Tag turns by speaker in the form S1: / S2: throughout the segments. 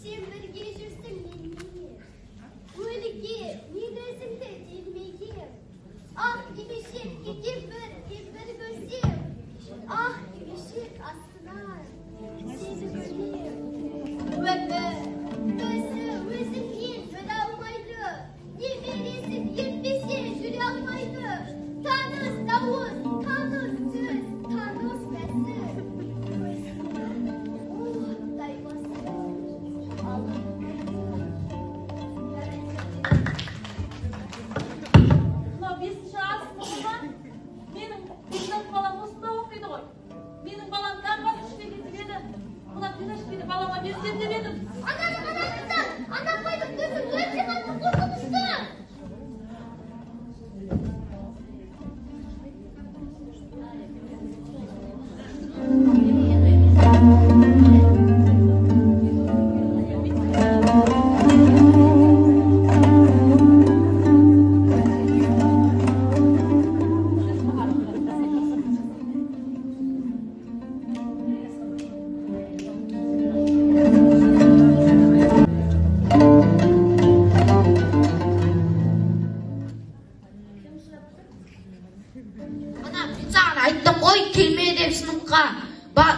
S1: ibişim birge жүрсің менімен. Өліге мен өзімді желмегем. Ах, ibişim iki bir görsем. Ah, ibişim астынан seni görем. Өзім ен жүре алмайды. Немересін етпесе жүре алмайды. Таныс дауыс, таныс сөз, таныс бәсі.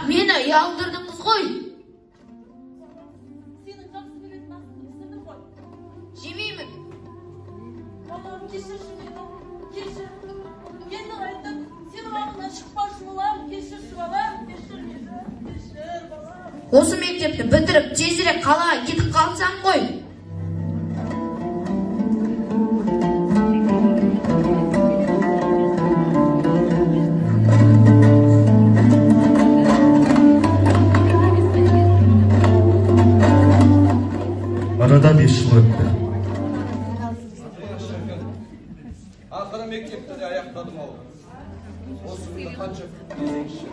S2: Meni uyaldırdınız koy.
S3: Senin жақсы білетін ақылды пісірдім ғой.
S2: Жемеймін.
S3: Балам, кешір мені, кешір. Енді қайтып, сенің алдыңнан шықпаушы болам, кешірші балам, кешір мені, кешір балам.
S2: Осы мектепті бітіріп, тезірек қалаға кетіп қалсам ғой.
S4: Arada 5 yıl öttü.
S5: Ақыры мектепті де аяқтадым ау. Осы күні қанша кезеңші.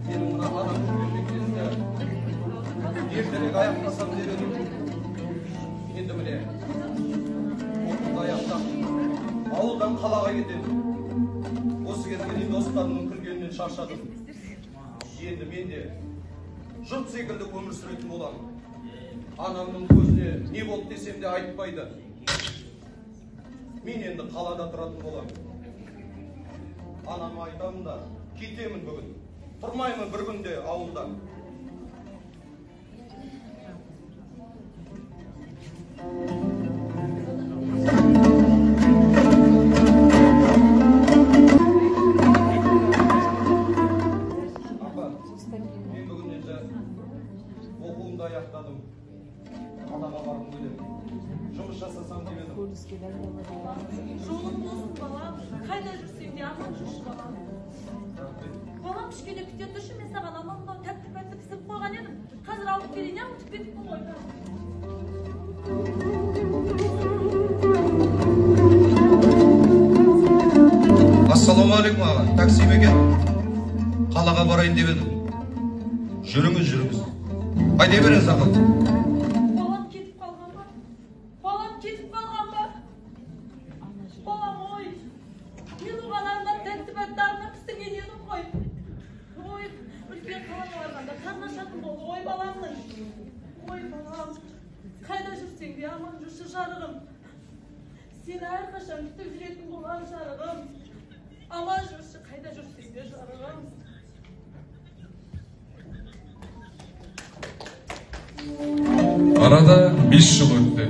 S5: Менің мына адам жүрген кезде ертерек аяқтасам деп едім. Енді міне оқуды аяқтап ауылдан қалаға кетемін. Осы кезге достарымның күлгенінен шаршадым. Енді мен де жұрт секілді өмір сүретін боламын. Анамның көзіне не болды десем де айтпайды. Мен енді қалада тұратын боламын. Анама айтамын да, кетемін бүгін. Тұрмаймын бір күнде ауылда. Апа, мен бүгіннен оқуымды аяқтадым. Қалаға барғым келеді. Жұмыс жасасам деп едім.
S3: Жолың болсын балам, қайда жүрсең де аман жүрші балам. Балам кішкене күте тұршы, мен саған анау тәтті пісіріп қойған едім. Қазір алып келейін, ұмытып кетіппін ғой.
S5: Ассалаумағалейкум аға, такси ме екен? Қалаға барайын деп едім. Жүріңіз. Қайда беріңіз ақыл?
S3: Қайда жүрсең де аман жүрші жарығым. Сені әрқашан күтіп жүретін болам жарығым. Аман жүрші, қайда жүрсең де жарығым.
S4: Arada 5 yıl öttü.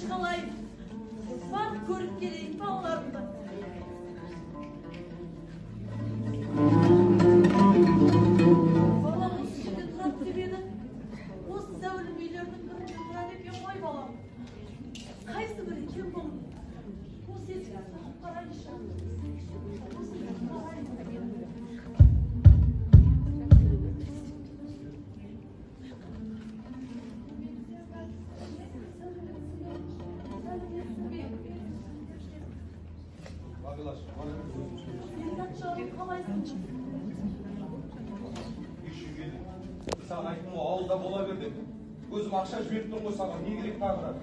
S3: çıkalayım. Var görüp geleyim bağlarımda. Balam o şimdi durak gibiydi. O zevli milyarının kırıcından hep yapay balam. Kaysı bir kim bu? O ses para nişan. O ses para nişan.
S5: Arkadaş, bana bir soru sorun. İşi geldi. Sana aytdım o ağılda bola verdi. Özüm akşa jüyettim o sana. Ne gerek tağıra?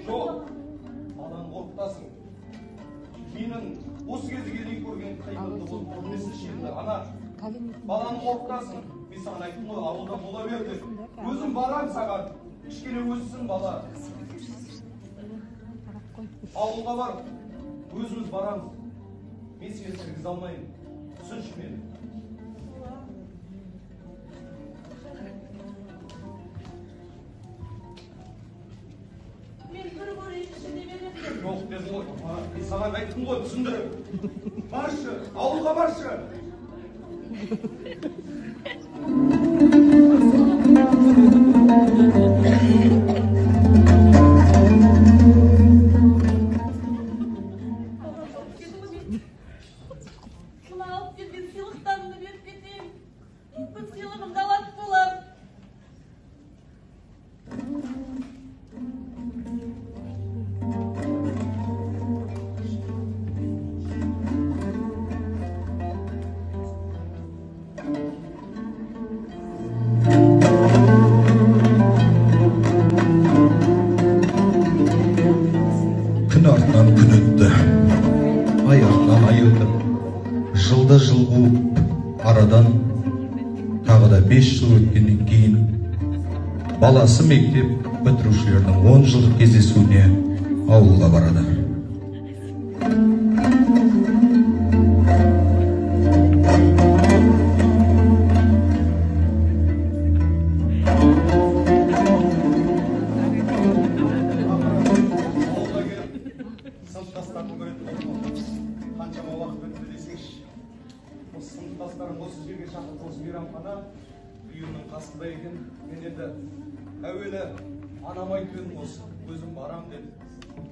S5: Жоқ, адан қорқытасың. Менің осы кезге дейін көрген қиындықты ол көрмесін шегінді. Ана, баланы қорқытасың. Мен саған айттым ғой, ауылда бола бер деп. Өзім барам саған. Кішкене өссін бала. Ауылға бар. Өзіміз барамыз. Мен сені кіргізе алмаймын. Түсінші мені. Жоқ дедім ғой. Мен саған айттым ғой, түсіндіріп. Баршы, ауылға баршы.
S3: Kına alıp gelген сыйлықтарымды беріп кетейін. Бұл сыйлығымды алатын болар.
S4: Күн артынан күн өтті, ай артынан ай өтті. Жылда жыл қуып, арадан тағы да 5 жыл өткеннен кейін баласы мектеп бітірушілердің 10 жылдық кездесуіне ауылға барады.
S5: Ауылға келіп, сыныптастарын көретін болдым. Қаншама уақыт өтті десеңші. Осы сыныптастарым осы жерге шақырып осы мейрамхана үйімнің қасында екен. Мен енді әуелі анама айтып едім осы. Өзім барам деді.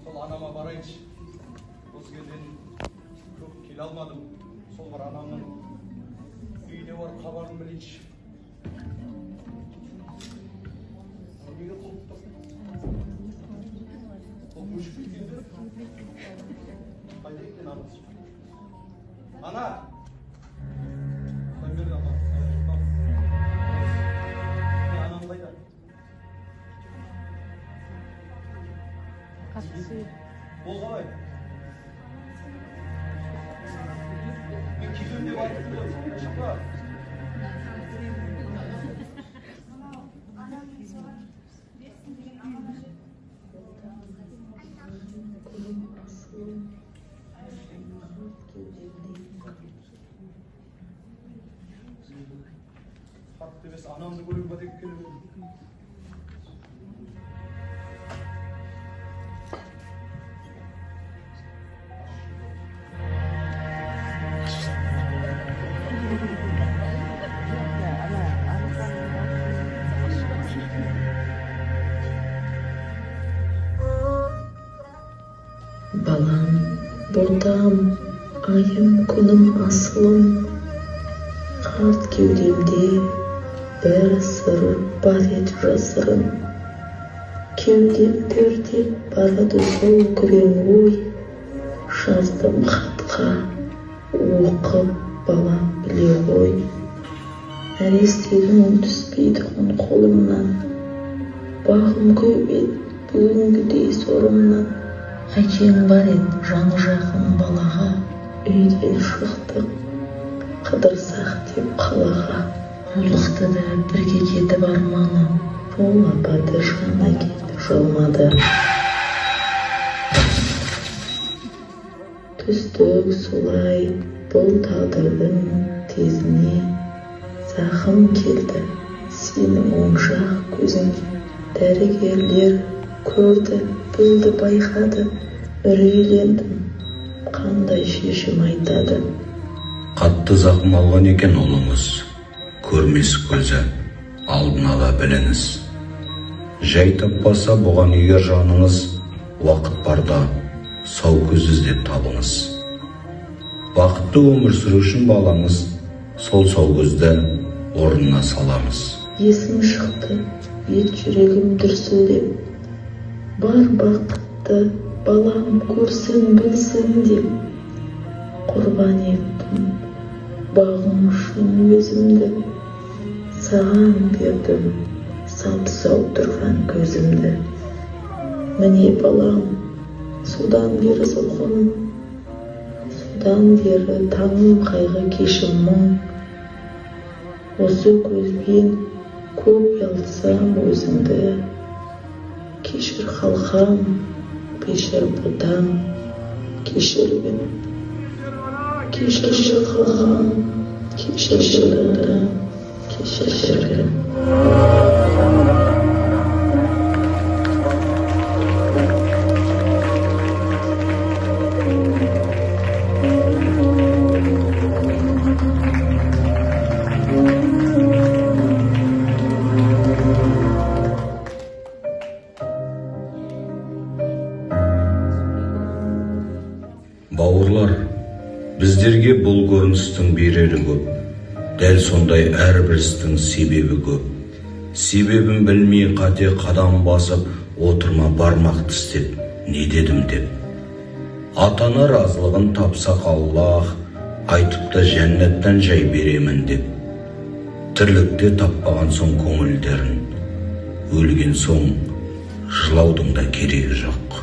S5: Сол анама барайыншы. Осы кезден көп келе алмадым. Сол бір анамның үйіне барып хабарын білейінші. Неге қылып тұрсың? Ол көшіп кеткенде. Қайда екен анасы? Ана! Қай берді ана? Анам қайда? Ол қалай? Мен келем деп айттым ғой, шықпа. Хат емес, анамды көруге деп келіп едім.
S6: Балам, ботам, ayım, күнім, асылым, қарт кеудемде бір сыр бар еді жасырын. Кеудем төртеп барады сол күрең ой, жаздым хатқа оқып балам біле ғой. Нәрестегім түспейді хон қолымнан, бағым көп еді бүгінгідей сорымнан. Әкең бар еді жаны жақын балаға, үйден шықтық қыдырсақ деп қалаға. Ұлықты да бірге кетіп арманы, жол апады жаны кетіп жолмады. Түстік солай бұл тағдырдың тезіне, зақым келді сенің оң жақ көзіңе. Дәрігерлер көрді Bildi, bayqады, үрейлендім, қандай шешім айтады.
S4: Қатты зақым алған екен ұлыңыз, көрмес көзі, алдын ала біліңіз. Жай таппаса бұған егер жаныңыз, уақыт барда сау көз іздеп табыңыз. Бақытты өмір сүру үшін балаңыз сол сау көзді орнына саламыз.
S6: Есім шықты, ет жүрегім дүрсілдеп, бар бақытты балам көрсін білсін деп, құрбан еттім бағым үшін өзімді, саған бердім сап-сау тұрған көзімді. Міне балам, судан бері солқын, судан бері таңым қайғы кешім мұң. Осы көзбен көп ұялсам өзіңді, кешір халқам, кешір бұтам, кешіргін. Кешір халқам, кешір бұтам, кешіргін.
S4: Бауырлар, біздерге бұл көріністің берері көп. Дәл сондай әрбір істің себебі көп. Себебін білмей қате қадам басып, отырма бармақ тістеп, не дедім деп. Атана разылығын тапсақ Аллах, айтып та жәннаттан жай беремін деп. Тірлікте таппаған соң көңілдерін, өлген соң жылаудың да керегі жоқ.